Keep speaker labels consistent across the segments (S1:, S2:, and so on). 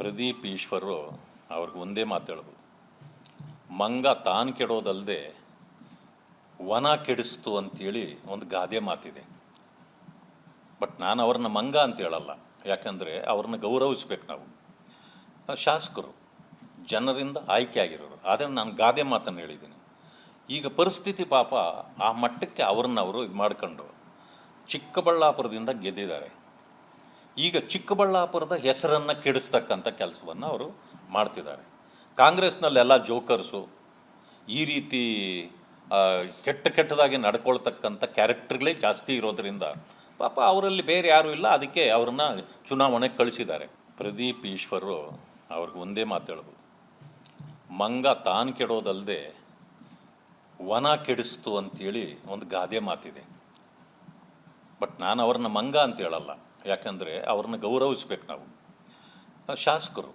S1: ಪ್ರದೀಪ್ ಈಶ್ವರು ಅವ್ರಿಗೆ ಒಂದೇ ಮಾತು ಹೇಳೋದು, ಮಂಗ ತಾನು ಕೆಡೋದಲ್ಲದೆ ವನ ಕೆಡಿಸ್ತು ಅಂತೇಳಿ ಒಂದು ಗಾದೆ ಮಾತಿದೆ. ಬಟ್ ನಾನು ಅವ್ರನ್ನ ಮಂಗ ಅಂತ ಹೇಳಲ್ಲ, ಯಾಕಂದರೆ ಅವ್ರನ್ನ ಗೌರವಿಸ್ಬೇಕು ನಾವು. ಶಾಸಕರು ಜನರಿಂದ ಆಯ್ಕೆ ಆಗಿರೋರು, ಆದರೆ ನಾನು ಗಾದೆ ಮಾತನ್ನು ಹೇಳಿದ್ದೀನಿ. ಈಗ ಪರಿಸ್ಥಿತಿ ಪಾಪ ಆ ಮಟ್ಟಕ್ಕೆ ಅವ್ರನ್ನವರು ಇದು ಮಾಡ್ಕೊಂಡು ಚಿಕ್ಕಬಳ್ಳಾಪುರದಿಂದ ಗೆದ್ದಿದ್ದಾರೆ. ಈಗ ಚಿಕ್ಕಬಳ್ಳಾಪುರದ ಹೆಸರನ್ನು ಕೆಡಿಸ್ತಕ್ಕಂಥ ಕೆಲಸವನ್ನು ಅವರು ಮಾಡ್ತಿದ್ದಾರೆ. ಕಾಂಗ್ರೆಸ್ನಲ್ಲೆಲ್ಲ ಜೋಕರ್ಸು, ಈ ರೀತಿ ಕೆಟ್ಟದಾಗಿ ನಡ್ಕೊಳ್ತಕ್ಕಂಥ ಕ್ಯಾರೆಕ್ಟರ್ಗಳೇ ಜಾಸ್ತಿ ಇರೋದರಿಂದ ಪಾಪ ಅವರಲ್ಲಿ ಬೇರೆ ಯಾರೂ ಇಲ್ಲ, ಅದಕ್ಕೆ ಅವ್ರನ್ನ ಚುನಾವಣೆಗೆ ಕಳಿಸಿದ್ದಾರೆ. ಪ್ರದೀಪ್ ಈಶ್ವರು ಅವ್ರಿಗೆ ಒಂದೇ ಮಾತು ಹೇಳೋದು, ಮಂಗ ತಾನು ಕೆಡೋದಲ್ಲದೆ ವನ ಕೆಡಿಸ್ತು ಅಂತೇಳಿ ಒಂದು ಗಾದೆ ಮಾತಿದೆ. ಬಟ್ ನಾನು ಅವ್ರನ್ನ ಮಂಗ ಅಂತ ಹೇಳಲ್ಲ, ಯಾಕಂದರೆ ಅವ್ರನ್ನ ಗೌರವಿಸ್ಬೇಕು ನಾವು. ಶಾಸಕರು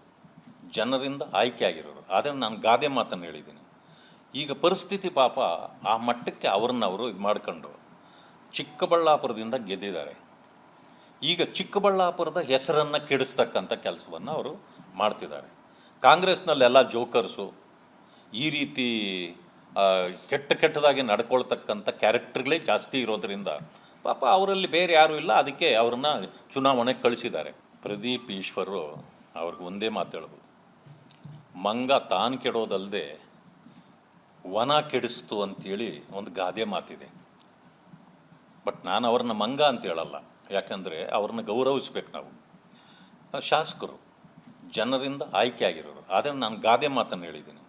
S1: ಜನರಿಂದ ಆಯ್ಕೆ ಆಗಿರೋರು, ಆದರೆ ನಾನು ಗಾದೆ ಮಾತನ್ನು ಹೇಳಿದ್ದೀನಿ. ಈಗ ಪರಿಸ್ಥಿತಿ ಪಾಪ ಆ ಮಟ್ಟಕ್ಕೆ ಅವ್ರನ್ನವರು ಇದು ಮಾಡ್ಕೊಂಡು ಚಿಕ್ಕಬಳ್ಳಾಪುರದಿಂದ ಗೆದ್ದಿದ್ದಾರೆ. ಈಗ ಚಿಕ್ಕಬಳ್ಳಾಪುರದ ಹೆಸರನ್ನು ಕೆಡಿಸ್ತಕ್ಕಂಥ ಕೆಲಸವನ್ನು ಅವರು ಮಾಡ್ತಿದ್ದಾರೆ. ಕಾಂಗ್ರೆಸ್ನಲ್ಲೆಲ್ಲ ಜೋಕರ್ಸು, ಈ ರೀತಿ ಕೆಟ್ಟದಾಗಿ ನಡ್ಕೊಳ್ತಕ್ಕಂಥ ಕ್ಯಾರೆಕ್ಟರ್ಗಳೇ ಜಾಸ್ತಿ ಇರೋದರಿಂದ ಪಾಪ ಅವರಲ್ಲಿ ಬೇರೆ ಯಾರೂ ಇಲ್ಲ, ಅದಕ್ಕೆ ಅವ್ರನ್ನ ಚುನಾವಣೆಗೆ ಕಳಿಸಿದ್ದಾರೆ. ಪ್ರದೀಪ್ ಈಶ್ವರು ಅವ್ರಿಗೆ ಒಂದೇ ಮಾತು ಹೇಳೋದು, ಮಂಗ ತಾನು ಕೆಡೋದಲ್ಲದೆ ವನ ಕೆಡಿಸ್ತು ಅಂತೇಳಿ ಒಂದು ಗಾದೆ ಮಾತಿದೆ. ಬಟ್ ನಾನು ಅವ್ರನ್ನ ಮಂಗ ಅಂತ ಹೇಳಲ್ಲ, ಯಾಕಂದರೆ ಅವ್ರನ್ನ ಗೌರವಿಸ್ಬೇಕು ನಾವು. ಶಾಸಕರು ಜನರಿಂದ ಆಯ್ಕೆ ಆಗಿರೋರು, ಆದರೆ ನಾನು ಗಾದೆ ಮಾತನ್ನು ಹೇಳಿದ್ದೀನಿ.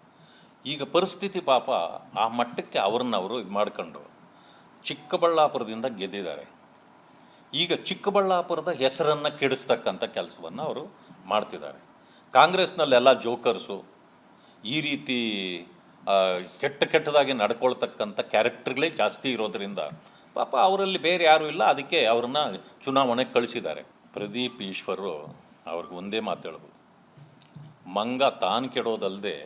S1: ಈಗ ಪರಿಸ್ಥಿತಿ ಪಾಪ ಆ ಮಟ್ಟಕ್ಕೆ ಅವ್ರನ್ನವರು ಇದು ಮಾಡ್ಕೊಂಡು ಚಿಕ್ಕಬಳ್ಳಾಪುರದಿಂದ ಗೆದ್ದಿದ್ದಾರೆ. ಈಗ ಚಿಕ್ಕಬಳ್ಳಾಪುರದ ಹೆಸರನ್ನು ಕೆಡಿಸ್ತಕ್ಕಂಥ ಕೆಲಸವನ್ನು ಅವರು ಮಾಡ್ತಿದ್ದಾರೆ. ಕಾಂಗ್ರೆಸ್ನಲ್ಲೆಲ್ಲ ಜೋಕರ್ಸು, ಈ ರೀತಿ ಕೆಟ್ಟದಾಗಿ ನಡ್ಕೊಳ್ತಕ್ಕಂಥ ಕ್ಯಾರೆಕ್ಟರ್ಗಳೇ ಜಾಸ್ತಿ ಇರೋದರಿಂದ ಪಾಪ ಅವರಲ್ಲಿ ಬೇರೆ ಯಾರೂ ಇಲ್ಲ, ಅದಕ್ಕೆ ಅವ್ರನ್ನ ಚುನಾವಣೆಗೆ ಕಳಿಸಿದ್ದಾರೆ. ಪ್ರದೀಪ್ ಈಶ್ವರು ಅವ್ರಿಗೆ ಒಂದೇ ಮಾತು ಹೇಳೋದು, ಮಂಗ ತಾನು ಕೆಡೋದಲ್ಲದೆ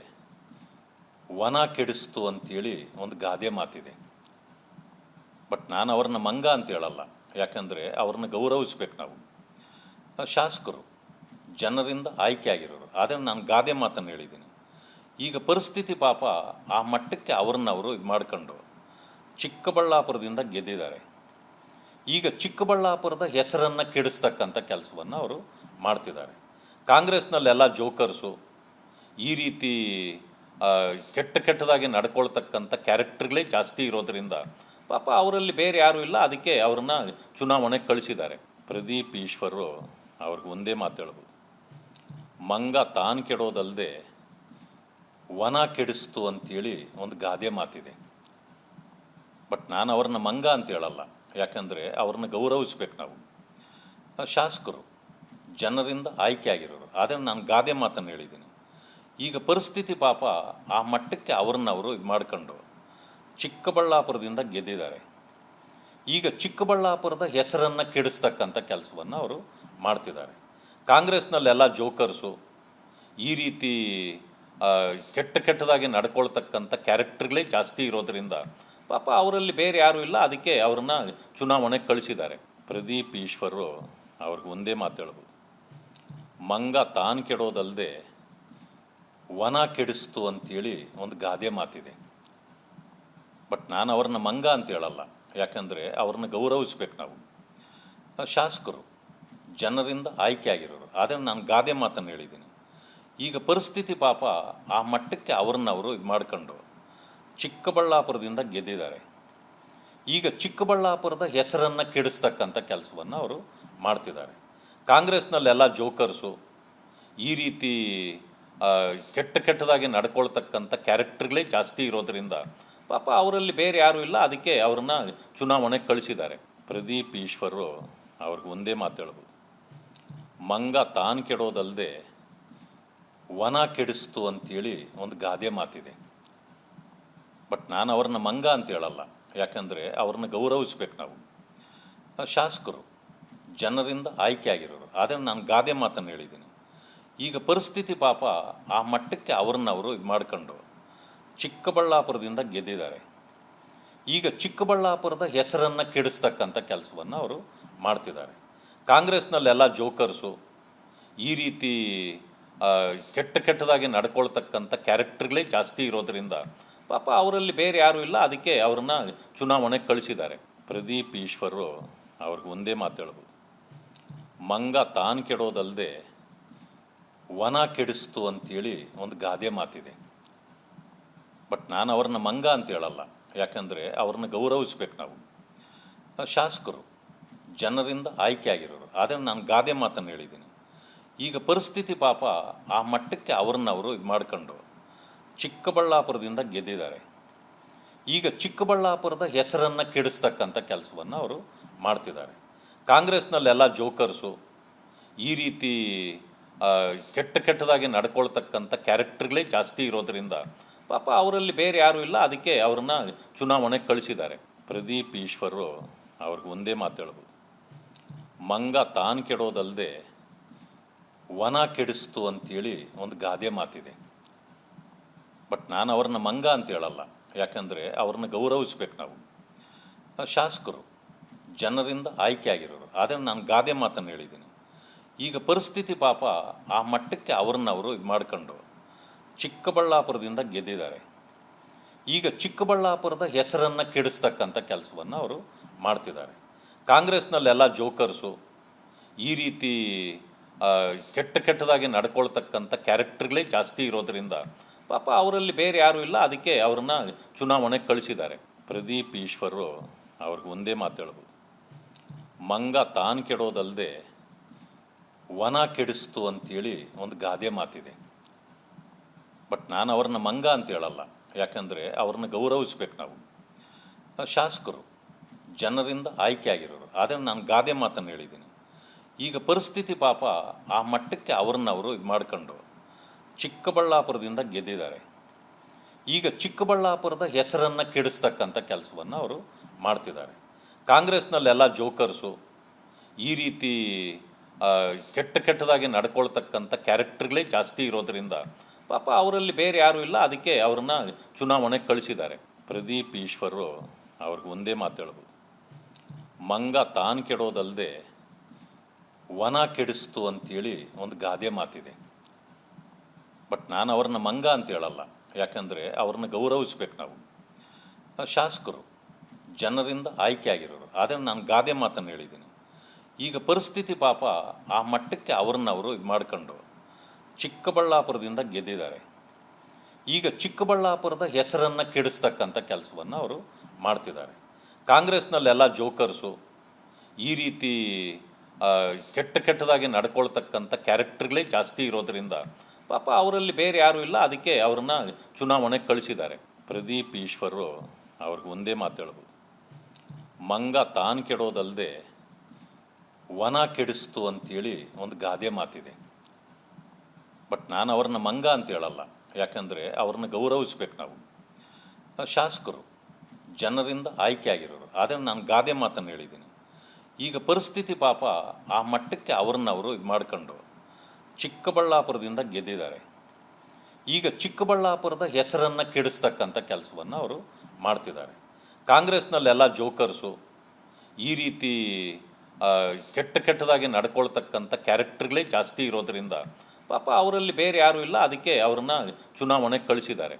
S1: ವನ ಕೆಡಿಸ್ತು ಅಂತೇಳಿ ಒಂದು ಗಾದೆ ಮಾತಿದೆ. ಬಟ್ ನಾನು ಅವ್ರನ್ನ ಮಂಗ ಅಂತ ಹೇಳಲ್ಲ, ಯಾಕಂದರೆ ಅವ್ರನ್ನ ಗೌರವಿಸ್ಬೇಕು ನಾವು. ಶಾಸಕರು ಜನರಿಂದ ಆಯ್ಕೆ ಆಗಿರೋರು, ಆದರೆ ನಾನು ಗಾದೆ ಮಾತನ್ನು ಹೇಳಿದ್ದೀನಿ. ಈಗ ಪರಿಸ್ಥಿತಿ ಪಾಪ ಆ ಮಟ್ಟಕ್ಕೆ ಅವ್ರನ್ನವರು ಇದು ಮಾಡ್ಕೊಂಡು ಚಿಕ್ಕಬಳ್ಳಾಪುರದಿಂದ ಗೆದ್ದಿದ್ದಾರೆ. ಈಗ ಚಿಕ್ಕಬಳ್ಳಾಪುರದ ಹೆಸರನ್ನು ಕೆಡಿಸ್ತಕ್ಕಂಥ ಕೆಲಸವನ್ನು ಅವರು ಮಾಡ್ತಿದ್ದಾರೆ. ಕಾಂಗ್ರೆಸ್ನಲ್ಲೆಲ್ಲ ಜೋಕರ್ಸು, ಈ ರೀತಿ ಕೆಟ್ಟದಾಗಿ ನಡ್ಕೊಳ್ತಕ್ಕಂಥ ಕ್ಯಾರೆಕ್ಟರ್ಗಳೇ ಜಾಸ್ತಿ ಇರೋದರಿಂದ ಪಾಪ ಅವರಲ್ಲಿ ಬೇರೆ ಯಾರೂ ಇಲ್ಲ, ಅದಕ್ಕೆ ಅವ್ರನ್ನ ಚುನಾವಣೆಗೆ ಕಳಿಸಿದ್ದಾರೆ. ಪ್ರದೀಪ್ ಈಶ್ವರು ಅವ್ರಿಗೆ ಒಂದೇ ಮಾತು ಹೇಳೋದು, ಮಂಗ ತಾನು ಕೆಡೋದಲ್ಲದೆ ವನ ಕೆಡಿಸ್ತು ಅಂತೇಳಿ ಒಂದು ಗಾದೆ ಮಾತಿದೆ. ಬಟ್ ನಾನು ಅವ್ರನ್ನ ಮಂಗ ಅಂತ ಹೇಳಲ್ಲ, ಯಾಕಂದರೆ ಅವ್ರನ್ನ ಗೌರವಿಸ್ಬೇಕು ನಾವು. ಶಾಸಕರು ಜನರಿಂದ ಆಯ್ಕೆ ಆಗಿರೋರು, ಆದರೆ ನಾನು ಗಾದೆ ಮಾತನ್ನು ಹೇಳಿದ್ದೀನಿ. ಈಗ ಪರಿಸ್ಥಿತಿ ಪಾಪ ಆ ಮಟ್ಟಕ್ಕೆ ಅವ್ರನ್ನವರು ಇದು ಮಾಡ್ಕೊಂಡು ಚಿಕ್ಕಬಳ್ಳಾಪುರದಿಂದ ಗೆದ್ದಿದ್ದಾರೆ. ಈಗ ಚಿಕ್ಕಬಳ್ಳಾಪುರದ ಹೆಸರನ್ನು ಕೆಡಿಸ್ತಕ್ಕಂಥ ಕೆಲಸವನ್ನು ಅವರು ಮಾಡ್ತಿದ್ದಾರೆ. ಕಾಂಗ್ರೆಸ್ನಲ್ಲೆಲ್ಲ ಜೋಕರ್ಸು, ಈ ರೀತಿ ಕೆಟ್ಟದಾಗಿ ನಡ್ಕೊಳ್ತಕ್ಕಂಥ ಕ್ಯಾರೆಕ್ಟರ್ಗಳೇ ಜಾಸ್ತಿ ಇರೋದರಿಂದ ಪಾಪ ಅವರಲ್ಲಿ ಬೇರೆ ಯಾರೂ ಇಲ್ಲ, ಅದಕ್ಕೆ ಅವ್ರನ್ನ ಚುನಾವಣೆಗೆ ಕಳಿಸಿದ್ದಾರೆ. ಪ್ರದೀಪ್ ಈಶ್ವರು ಅವ್ರಿಗೆ ಒಂದೇ ಮಾತು ಹೇಳೋದು, ಮಂಗ ತಾನು ಕೆಡೋದಲ್ಲದೆ ವನ ಕೆಡಿಸ್ತು ಅಂತೇಳಿ ಒಂದು ಗಾದೆ ಮಾತಿದೆ. ಬಟ್ ನಾನು ಅವ್ರನ್ನ ಮಂಗ ಅಂತ ಹೇಳಲ್ಲ, ಯಾಕಂದರೆ ಅವ್ರನ್ನ ಗೌರವಿಸ್ಬೇಕು ನಾವು. ಶಾಸಕರು ಜನರಿಂದ ಆಯ್ಕೆ ಆಗಿರೋರು, ಆದರೆ ನಾನು ಗಾದೆ ಮಾತನ್ನು ಹೇಳಿದ್ದೀನಿ. ಈಗ ಪರಿಸ್ಥಿತಿ ಪಾಪ ಆ ಮಟ್ಟಕ್ಕೆ ಅವ್ರನ್ನವರು ಇದು ಮಾಡ್ಕೊಂಡು ಚಿಕ್ಕಬಳ್ಳಾಪುರದಿಂದ ಗೆದ್ದಿದ್ದಾರೆ. ಈಗ ಚಿಕ್ಕಬಳ್ಳಾಪುರದ ಹೆಸರನ್ನು ಕೆಡಿಸ್ತಕ್ಕಂಥ ಕೆಲಸವನ್ನು ಅವರು ಮಾಡ್ತಿದ್ದಾರೆ. ಕಾಂಗ್ರೆಸ್ನಲ್ಲೆಲ್ಲ ಜೋಕರ್ಸು, ಈ ರೀತಿ ಕೆಟ್ಟದಾಗಿ ನಡ್ಕೊಳ್ತಕ್ಕಂಥ ಕ್ಯಾರೆಕ್ಟರ್ಗಳೇ ಜಾಸ್ತಿ ಇರೋದರಿಂದ ಪಾಪ ಅವರಲ್ಲಿ ಬೇರೆ ಯಾರೂ ಇಲ್ಲ, ಅದಕ್ಕೆ ಅವ್ರನ್ನ ಚುನಾವಣೆಗೆ ಕಳಿಸಿದ್ದಾರೆ. ಪ್ರದೀಪ್ ಈಶ್ವರು ಅವ್ರಿಗೆ ಒಂದೇ ಮಾತು ಹೇಳೋದು, ಮಂಗ ತಾನು ಕೆಡೋದಲ್ಲದೆ ವನ ಕೆಡಿಸ್ತು ಅಂತೇಳಿ ಒಂದು ಗಾದೆ ಮಾತಿದೆ. ಬಟ್ ನಾನು ಅವ್ರನ್ನ ಮಂಗ ಅಂತ ಹೇಳಲ್ಲ, ಯಾಕಂದರೆ ಅವ್ರನ್ನ ಗೌರವಿಸ್ಬೇಕು ನಾವು. ಶಾಸಕರು ಜನರಿಂದ ಆಯ್ಕೆ ಆಗಿರೋರು, ಆದರೆ ನಾನು ಗಾದೆ ಮಾತನ್ನು ಹೇಳಿದ್ದೀನಿ. ಈಗ ಪರಿಸ್ಥಿತಿ ಪಾಪ ಆ ಮಟ್ಟಕ್ಕೆ ಅವ್ರನ್ನವರು ಇದು ಮಾಡ್ಕೊಂಡು ಚಿಕ್ಕಬಳ್ಳಾಪುರದಿಂದ ಗೆದ್ದಿದ್ದಾರೆ. ಈಗ ಚಿಕ್ಕಬಳ್ಳಾಪುರದ ಹೆಸರನ್ನು ಕೆಡಿಸ್ತಕ್ಕಂಥ ಕೆಲಸವನ್ನು ಅವರು ಮಾಡ್ತಿದ್ದಾರೆ. ಕಾಂಗ್ರೆಸ್ನಲ್ಲೆಲ್ಲ ಜೋಕರ್ಸು, ಈ ರೀತಿ ಕೆಟ್ಟದಾಗಿ ನಡ್ಕೊಳ್ತಕ್ಕಂಥ ಕ್ಯಾರೆಕ್ಟರ್ಗಳೇ ಜಾಸ್ತಿ ಇರೋದ್ರಿಂದ ಪಾಪ ಅವರಲ್ಲಿ ಬೇರೆ ಯಾರೂ ಇಲ್ಲ, ಅದಕ್ಕೆ ಅವ್ರನ್ನ ಚುನಾವಣೆಗೆ ಕಳಿಸಿದ್ದಾರೆ. ಪ್ರದೀಪ್ ಈಶ್ವರು ಅವ್ರಿಗೆ ಒಂದೇ ಮಾತು ಹೇಳೋದು, ಮಂಗ ತಾನು ಕೆಡೋದಲ್ಲದೆ ವನ ಕೆಡಿಸ್ತು ಅಂತೇಳಿ ಒಂದು ಗಾದೆ ಮಾತಿದೆ. ಬಟ್ ನಾನು ಅವ್ರನ್ನ ಮಂಗ ಅಂತ ಹೇಳಲ್ಲ, ಯಾಕಂದರೆ ಅವ್ರನ್ನ ಗೌರವಿಸ್ಬೇಕು ನಾವು. ಶಾಸಕರು ಜನರಿಂದ ಆಯ್ಕೆ ಆಗಿರೋರು, ಆದರೆ ನಾನು ಗಾದೆ ಮಾತನ್ನು ಹೇಳಿದ್ದೀನಿ. ಈಗ ಪರಿಸ್ಥಿತಿ ಪಾಪ ಆ ಮಟ್ಟಕ್ಕೆ ಅವ್ರನ್ನವರು ಇದು ಮಾಡ್ಕೊಂಡು ಚಿಕ್ಕಬಳ್ಳಾಪುರದಿಂದ ಗೆದ್ದಿದ್ದಾರೆ. ಈಗ ಚಿಕ್ಕಬಳ್ಳಾಪುರದ ಹೆಸರನ್ನು ಕೆಡಿಸ್ತಕ್ಕಂಥ ಕೆಲಸವನ್ನು ಅವರು ಮಾಡ್ತಿದ್ದಾರೆ. ಕಾಂಗ್ರೆಸ್ನಲ್ಲೆಲ್ಲ ಜೋಕರ್ಸು, ಈ ರೀತಿ ಕೆಟ್ಟದಾಗಿ ನಡ್ಕೊಳ್ತಕ್ಕಂಥ ಕ್ಯಾರೆಕ್ಟರ್ಗಳೇ ಜಾಸ್ತಿ ಇರೋದ್ರಿಂದ ಪಾಪ ಅವರಲ್ಲಿ ಬೇರೆ ಯಾರೂ ಇಲ್ಲ, ಅದಕ್ಕೆ ಅವ್ರನ್ನ ಚುನಾವಣೆಗೆ ಕಳಿಸಿದ್ದಾರೆ. ಪ್ರದೀಪ್ ಈಶ್ವರು ಅವ್ರಿಗೆ ಒಂದೇ ಮಾತು ಹೇಳೋದು, ಮಂಗ ತಾನು ಕೆಡೋದಲ್ಲದೆ ವನ ಕೆಡಿಸ್ತು ಅಂತೇಳಿ ಒಂದು ಗಾದೆ ಮಾತಿದೆ. ಬಟ್ ನಾನು ಅವ್ರನ್ನ ಮಂಗ ಅಂತ ಹೇಳಲ್ಲ, ಯಾಕಂದರೆ ಅವ್ರನ್ನ ಗೌರವಿಸ್ಬೇಕು ನಾವು. ಶಾಸಕರು ಜನರಿಂದ ಆಯ್ಕೆ ಆಗಿರೋರು, ಆದರೆ ನಾನು ಗಾದೆ ಮಾತನ್ನು ಹೇಳಿದ್ದೀನಿ. ಈಗ ಪರಿಸ್ಥಿತಿ ಪಾಪ ಆ ಮಟ್ಟಕ್ಕೆ ಅವ್ರನ್ನವರು ಇದು ಮಾಡ್ಕೊಂಡು ಚಿಕ್ಕಬಳ್ಳಾಪುರದಿಂದ ಗೆದ್ದಿದ್ದಾರೆ. ಈಗ ಚಿಕ್ಕಬಳ್ಳಾಪುರದ ಹೆಸರನ್ನು ಕೆಡಿಸ್ತಕ್ಕಂಥ ಕೆಲಸವನ್ನು ಅವರು ಮಾಡ್ತಿದ್ದಾರೆ. ಕಾಂಗ್ರೆಸ್ನಲ್ಲೆಲ್ಲ ಜೋಕರ್ಸು, ಈ ರೀತಿ ಕೆಟ್ಟದಾಗಿ ನಡ್ಕೊಳ್ತಕ್ಕಂಥ ಕ್ಯಾರೆಕ್ಟರ್ಗಳೇ ಜಾಸ್ತಿ ಇರೋದ್ರಿಂದ ಪಾಪ ಅವರಲ್ಲಿ ಬೇರೆ ಯಾರೂ ಇಲ್ಲ, ಅದಕ್ಕೆ ಅವ್ರನ್ನ ಚುನಾವಣೆಗೆ ಕಳಿಸಿದ್ದಾರೆ. ಪ್ರದೀಪ್ ಈಶ್ವರು ಅವ್ರಿಗೆ ಒಂದೇ ಮಾತು ಹೇಳೋದು, ಮಂಗ ತಾನು ಕೆಡೋದಲ್ಲದೆ ವನ ಕೆಡಿಸ್ತು ಅಂತೇಳಿ ಒಂದು ಗಾದೆ ಮಾತಿದೆ. ಬಟ್ ನಾನು ಅವ್ರನ್ನ ಮಂಗ ಅಂತ ಹೇಳಲ್ಲ, ಯಾಕಂದರೆ ಅವ್ರನ್ನ ಗೌರವಿಸ್ಬೇಕು ನಾವು. ಶಾಸಕರು ಜನರಿಂದ ಆಯ್ಕೆ ಆಗಿರೋರು, ಆದರೆ ನಾನು ಗಾದೆ ಮಾತನ್ನು ಹೇಳಿದ್ದೀನಿ. ಈಗ ಪರಿಸ್ಥಿತಿ ಪಾಪ ಆ ಮಟ್ಟಕ್ಕೆ ಅವ್ರನ್ನವರು ಇದು ಮಾಡ್ಕೊಂಡು ಚಿಕ್ಕಬಳ್ಳಾಪುರದಿಂದ ಗೆದ್ದಿದ್ದಾರೆ. ಈಗ ಚಿಕ್ಕಬಳ್ಳಾಪುರದ ಹೆಸರನ್ನು ಕೆಡಿಸ್ತಕ್ಕಂಥ ಕೆಲಸವನ್ನು ಅವರು ಮಾಡ್ತಿದ್ದಾರೆ. ಕಾಂಗ್ರೆಸ್ನಲ್ಲೆಲ್ಲ ಜೋಕರ್ಸು, ಈ ರೀತಿ ಕೆಟ್ಟದಾಗಿ ನಡ್ಕೊಳ್ತಕ್ಕಂಥ ಕ್ಯಾರೆಕ್ಟರ್ಗಳೇ ಜಾಸ್ತಿ ಇರೋದ್ರಿಂದ ಪಾಪ ಅವರಲ್ಲಿ ಬೇರೆ ಯಾರೂ ಇಲ್ಲ, ಅದಕ್ಕೆ ಅವ್ರನ್ನ ಚುನಾವಣೆಗೆ ಕಳಿಸಿದ್ದಾರೆ. ಪ್ರದೀಪ್ ಈಶ್ವರು ಅವ್ರಿಗೆ ಒಂದೇ ಮಾತು ಹೇಳೋದು, ಮಂಗ ತಾನು ಕೆಡೋದಲ್ಲದೆ ವನ ಕೆಡಿಸ್ತು ಅಂತೇಳಿ ಒಂದು ಗಾದೆ ಮಾತಿದೆ. ಬಟ್ ನಾನು ಅವ್ರನ್ನ ಮಂಗ ಅಂತ ಹೇಳಲ್ಲ, ಯಾಕಂದರೆ ಅವ್ರನ್ನ ಗೌರವಿಸ್ಬೇಕು ನಾವು. ಶಾಸಕರು ಜನರಿಂದ ಆಯ್ಕೆ ಆಗಿರೋರು, ಆದರೆ ನಾನು ಗಾದೆ ಮಾತನ್ನು ಹೇಳಿದ್ದೀನಿ. ಈಗ ಪರಿಸ್ಥಿತಿ ಪಾಪ ಆ ಮಟ್ಟಕ್ಕೆ ಅವ್ರನ್ನವರು ಇದು ಮಾಡ್ಕೊಂಡು ಚಿಕ್ಕಬಳ್ಳಾಪುರದಿಂದ ಗೆದ್ದಿದ್ದಾರೆ. ಈಗ ಚಿಕ್ಕಬಳ್ಳಾಪುರದ ಹೆಸರನ್ನು ಕೆಡಿಸ್ತಕ್ಕಂಥ ಕೆಲಸವನ್ನು ಅವರು ಮಾಡ್ತಿದ್ದಾರೆ. ಕಾಂಗ್ರೆಸ್ನಲ್ಲೆಲ್ಲ ಜೋಕರ್ಸು, ಈ ರೀತಿ ಕೆಟ್ಟದಾಗಿ ನಡ್ಕೊಳ್ತಕ್ಕಂಥ ಕ್ಯಾರೆಕ್ಟರ್ಗಳೇ ಜಾಸ್ತಿ ಇರೋದ್ರಿಂದ ಪಾಪ ಅವರಲ್ಲಿ ಬೇರೆ ಯಾರೂ ಇಲ್ಲ, ಅದಕ್ಕೆ ಅವ್ರನ್ನ ಚುನಾವಣೆಗೆ ಕಳಿಸಿದ್ದಾರೆ. ಪ್ರದೀಪ್ ಈಶ್ವರು ಅವ್ರಿಗೆ ಒಂದೇ ಮಾತು ಹೇಳೋದು, ಮಂಗ ತಾನು ಕೆಡೋದಲ್ಲದೆ ವನ ಕೆಡಿಸ್ತು ಅಂತೇಳಿ ಒಂದು ಗಾದೆ ಮಾತಿದೆ. ಬಟ್ ನಾನು ಅವ್ರನ್ನ ಮಂಗ ಅಂತ ಹೇಳಲ್ಲ, ಯಾಕಂದರೆ ಅವ್ರನ್ನ ಗೌರವಿಸ್ಬೇಕು ನಾವು. ಶಾಸಕರು ಜನರಿಂದ ಆಯ್ಕೆ ಆಗಿರೋರು, ಆದರೆ ನಾನು ಗಾದೆ ಮಾತನ್ನು ಹೇಳಿದ್ದೀನಿ. ಈಗ ಪರಿಸ್ಥಿತಿ ಪಾಪ ಆ ಮಟ್ಟಕ್ಕೆ ಅವ್ರನ್ನವರು ಇದು ಮಾಡ್ಕೊಂಡು ಚಿಕ್ಕಬಳ್ಳಾಪುರದಿಂದ ಗೆದ್ದಿದ್ದಾರೆ. ಈಗ ಚಿಕ್ಕಬಳ್ಳಾಪುರದ ಹೆಸರನ್ನು ಕೆಡಿಸ್ತಕ್ಕಂಥ ಕೆಲಸವನ್ನು ಅವರು ಮಾಡ್ತಿದ್ದಾರೆ. ಕಾಂಗ್ರೆಸ್ನಲ್ಲೆಲ್ಲ ಜೋಕರ್ಸು, ಈ ರೀತಿ ಕೆಟ್ಟದಾಗಿ ನಡ್ಕೊಳ್ತಕ್ಕಂಥ ಕ್ಯಾರೆಕ್ಟರ್ಗಳೇ ಜಾಸ್ತಿ ಇರೋದ್ರಿಂದ ಪಾಪ ಅವರಲ್ಲಿ ಬೇರೆ ಯಾರೂ ಇಲ್ಲ, ಅದಕ್ಕೆ ಅವ್ರನ್ನ ಚುನಾವಣೆಗೆ ಕಳಿಸಿದ್ದಾರೆ.